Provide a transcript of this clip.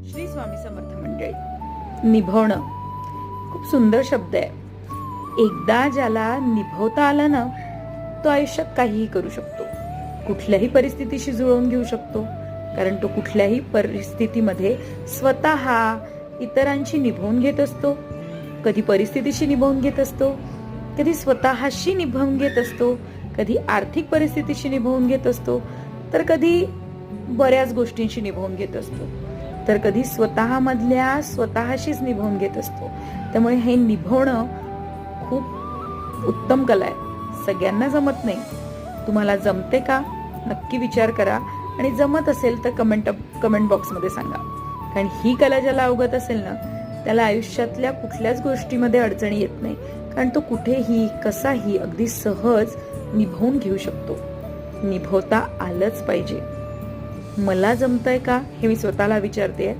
श्री स्वामी समर्थ मंडळी. निभवणं खूप सुंदर शब्द आहे. एकदा ज्याला निभवता आलं ना, तो आयुष्यात काहीही करू शकतो, कुठल्याही परिस्थितीशी जुळवून घेऊ शकतो. कारण तो कुठल्याही परिस्थितीमध्ये स्वतः इतरांची निभवून घेत असतो, कधी परिस्थितीशी निभवून घेत असतो, कधी स्वतःशी निभवून घेत असतो, कधी आर्थिक परिस्थितीशी निभवून घेत असतो, तर कधी बऱ्याच गोष्टींशी निभवून घेत असतो, तर कधी स्वतःमधल्या स्वतःशीच निभवून घेत असतो. त्यामुळे हे निभवणं खूप उत्तम कला आहे. सगळ्यांना जमत नाही. तुम्हाला जमते का नक्की विचार करा, आणि जमत असेल तर कमेंट बॉक्समध्ये सांगा. कारण ही कला ज्याला अवगत असेल ना, त्याला आयुष्यातल्या कुठल्याच गोष्टीमध्ये अडचणी येत नाही. कारण तो कुठेही कसाही अगदी सहज निभवून घेऊ शकतो. निभवता आलंच पाहिजे. मला जमतंय का हे मी स्वतःला विचारते.